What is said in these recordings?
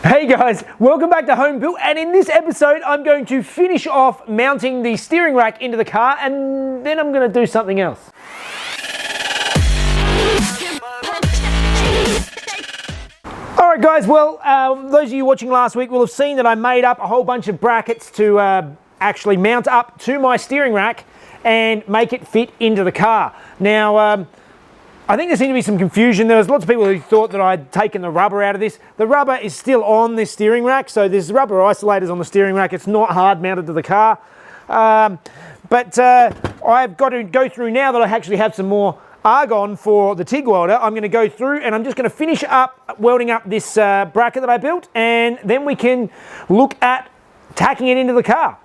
Hey guys, welcome back to Home Built, and in this episode I'm going to finish off mounting the steering rack into the car, and then I'm going to do something else. Alright guys, well those of you watching last week will have seen that I made up a whole bunch of brackets to actually mount up to my steering rack and make it fit into the car. Now I think there seemed to be some confusion. There was lots of people who thought that I'd taken the rubber out of this. The rubber is still on this steering rack, so there's rubber isolators on the steering rack. It's not hard mounted to the car. But I've got to go through, now that I actually have some more argon for the TIG welder, I'm going to go through and I'm just going to finish up welding up this bracket that I built, and then we can look at tacking it into the car.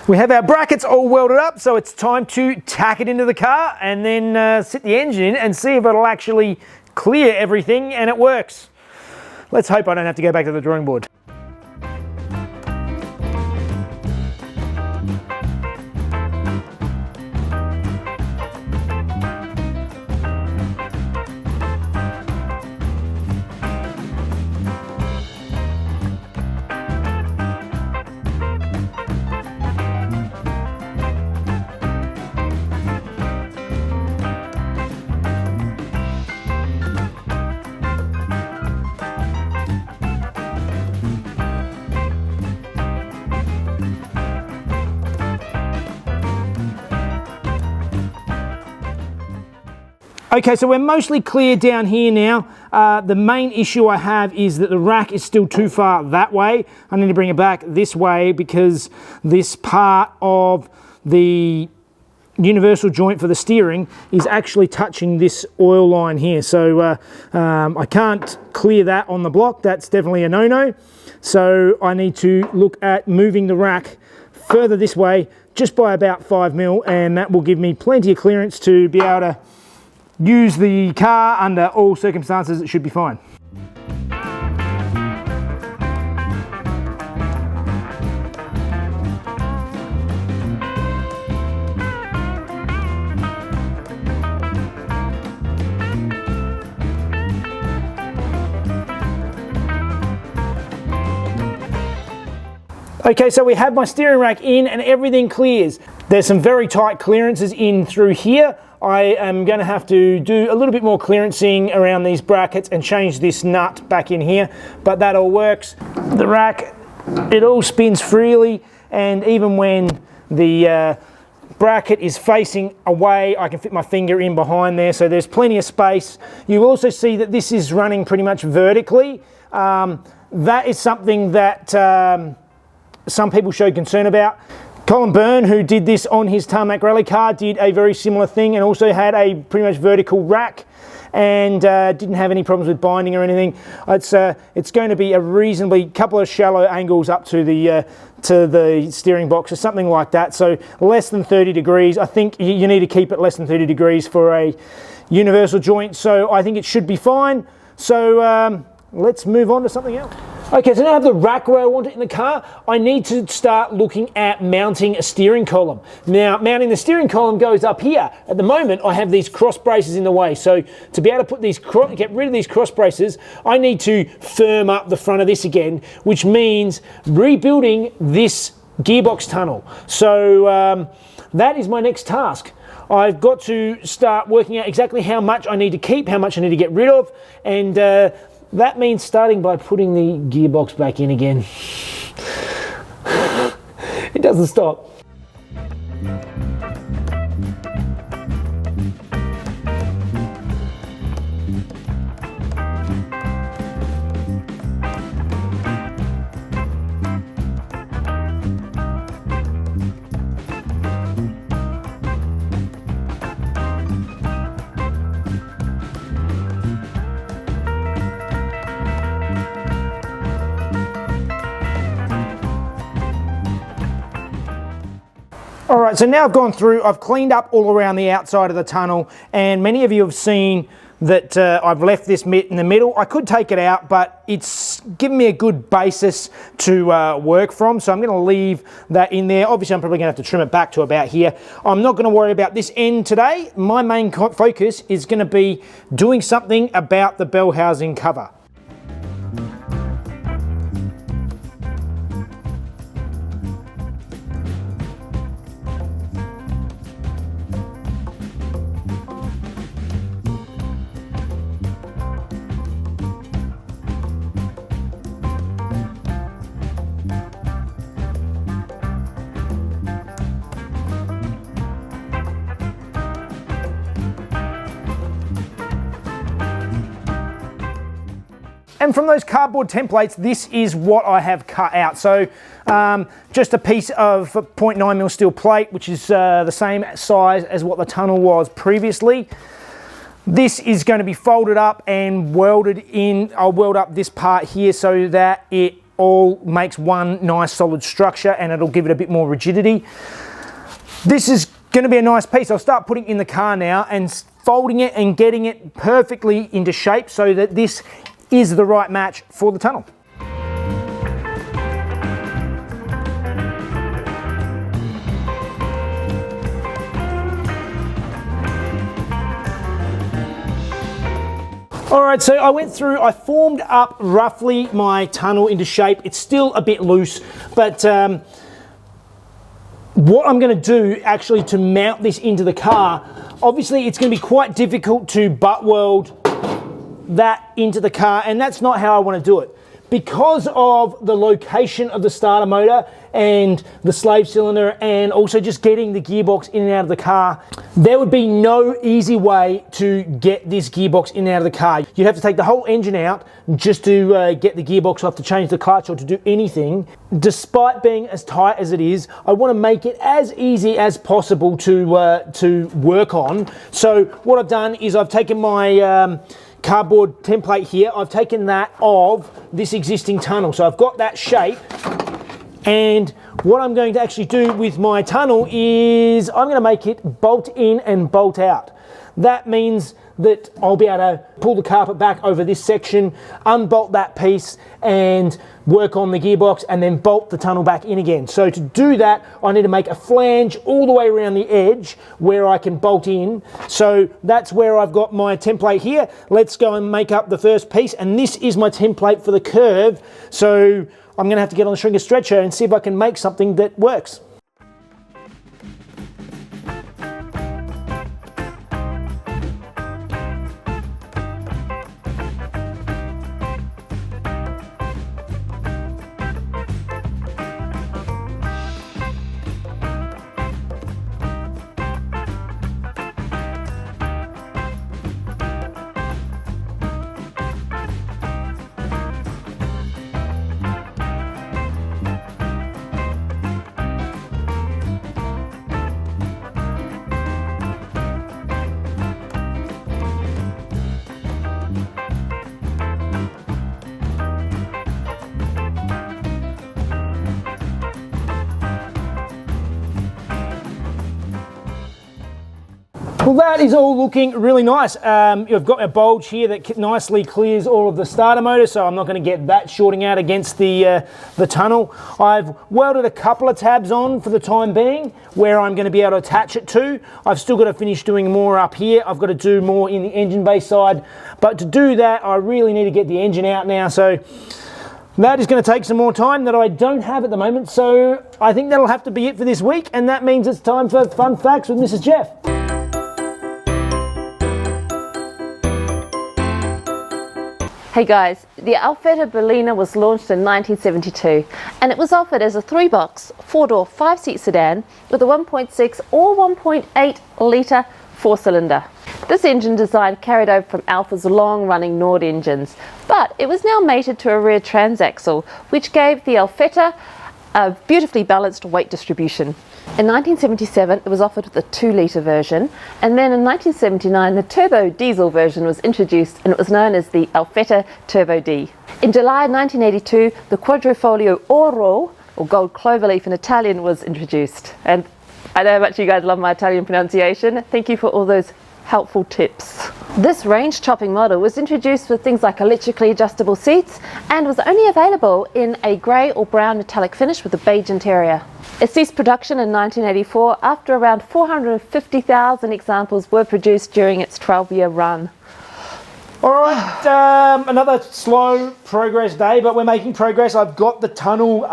We have our brackets all welded up, so it's time to tack it into the car and then sit the engine in and see if it'll actually clear everything and it works. Let's hope I don't have to go back to the drawing board. Okay, so we're mostly clear down here now. The main issue I have is that the rack is still too far that way. I need to bring it back this way because this part of the universal joint for the steering is actually touching this oil line here. So I can't clear that on the block. That's definitely a no-no. So I need to look at moving the rack further this way just by about 5 mil, and that will give me plenty of clearance to be able to use the car under all circumstances. It should be fine. Okay, so we have my steering rack in and everything clears. There's some very tight clearances in through here. I am going to have to do a little bit more clearancing around these brackets and change this nut back in here, but that all works. The rack, it all spins freely, and even when the bracket is facing away, I can fit my finger in behind there, so there's plenty of space. You also see that this is running pretty much vertically. That is something that some people showed concern about. Colin Byrne, who did this on his tarmac rally car, did a very similar thing and also had a pretty much vertical rack and didn't have any problems with binding or anything. It's going to be a reasonably couple of shallow angles up to the steering box or something like that. So less than 30 degrees. I think you need to keep it less than 30 degrees for a universal joint. So I think it should be fine. So let's move on to something else. Okay, so now I have the rack where I want it in the car. I need to start looking at mounting a steering column. Now, mounting the steering column goes up here. At the moment, I have these cross braces in the way. So to be able to put these, get rid of these cross braces, I need to firm up the front of this again, which means rebuilding this gearbox tunnel. So that is my next task. I've got to start working out exactly how much I need to keep, how much I need to get rid of, and that means starting by putting the gearbox back in again. It doesn't stop. All right, so now I've gone through, I've cleaned up all around the outside of the tunnel, and many of you have seen that I've left this mitt in the middle. I could take it out, but it's given me a good basis to work from, so I'm going to leave that in there. Obviously, I'm probably going to have to trim it back to about here. I'm not going to worry about this end today. My main focus is going to be doing something about the bell housing cover. And from those cardboard templates, this is what I have cut out. So just a piece of 0.9mm steel plate, which is the same size as what the tunnel was previously. This is going to be folded up and welded in. I'll weld up this part here so that it all makes one nice solid structure, and it'll give it a bit more rigidity. This is going to be a nice piece. I'll start putting it in the car now and folding it and getting it perfectly into shape so that this is the right match for the tunnel. All right, so I went through, I formed up roughly my tunnel into shape. It's still a bit loose, but what I'm going to do actually to mount this into the car, obviously it's going to be quite difficult to butt weld that into the car, and that's not how I want to do it. Because of the location of the starter motor and the slave cylinder, and also just getting the gearbox in and out of the car, there would be no easy way to get this gearbox in and out of the car. You'd have to take the whole engine out just to get the gearbox off, to change the clutch or to do anything. Despite being as tight as it is, I want to make it as easy as possible to work on. So what I've done is I've taken my cardboard template here, I've taken that of this existing tunnel. So I've got that shape, and what I'm going to actually do with my tunnel is I'm going to make it bolt in and bolt out. That means that I'll be able to pull the carpet back over this section, unbolt that piece and work on the gearbox, and then bolt the tunnel back in again. So to do that, I need to make a flange all the way around the edge where I can bolt in. So that's where I've got my template here. Let's go and make up the first piece, and this is my template for the curve. So I'm going to have to get on the shrinker stretcher and see if I can make something that works. Well, that is all looking really nice. You've got a bulge here that nicely clears all of the starter motor, so I'm not going to get that shorting out against the tunnel. I've welded a couple of tabs on for the time being where I'm going to be able to attach it to. I've still got to finish doing more up here. I've got to do more in the engine bay side, but to do that I really need to get the engine out now, so that is going to take some more time that I don't have at the moment. So I think that'll have to be it for this week, and that means it's time for Fun Facts with Mrs. Jeff. Hey guys, the Alfa Berliner was launched in 1972 and it was offered as a 3-box, 4-door, 5-seat sedan with a 1.6 or 1.8 litre 4-cylinder. This engine design carried over from Alfa's long-running Nord engines, but it was now mated to a rear transaxle, which gave the Alfa a beautifully balanced weight distribution. In 1977 it was offered with a 2-litre version, and then in 1979 the turbo diesel version was introduced and it was known as the Alfa Turbo D. In July 1982 the Quadrifoglio Oro, or gold cloverleaf in Italian, was introduced, and I know how much you guys love my Italian pronunciation. Thank you for all those helpful tips. This range topping model was introduced with things like electrically adjustable seats and was only available in a grey or brown metallic finish with a beige interior. It ceased production in 1984 after around 450,000 examples were produced during its 12-year run. All right, another slow progress day, but we're making progress. I've got the tunnel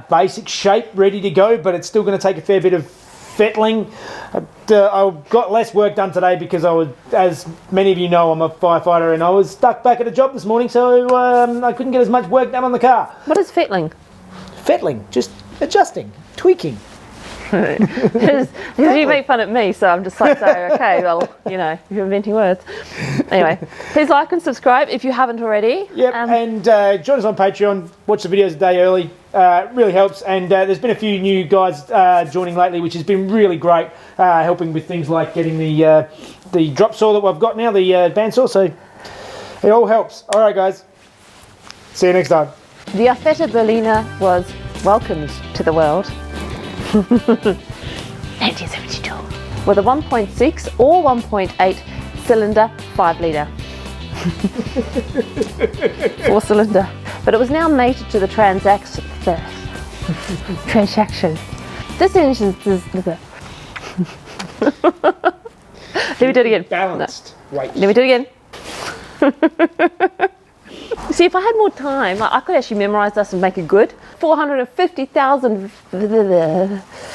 basic shape ready to go, but it's still going to take a fair bit of fettling. I've got less work done today because I was, as many of you know, I'm a firefighter and I was stuck back at a job this morning, so I couldn't get as much work done on the car. What is fettling? Fettling, just adjusting, tweaking. Because you make fun at me, so I'm just like, so, okay, well, you know, you're inventing words. Anyway, please like and subscribe if you haven't already. Yep, and join us on Patreon. Watch the videos a day early. Really helps. And there's been a few new guys joining lately, which has been really great, helping with things like getting the drop saw that we've got now, the bandsaw. So it all helps. All right, guys. See you next time. The Alfa Berliner was welcomed to the world 1972 with a 1.6 or 1.8 cylinder 5 litre 4-cylinder, but it was now mated to the transaction. This engine is let me do it again. Balanced. No. Wait. Let me do it again. See, if I had more time, I could actually memorise this and make it good. 450,000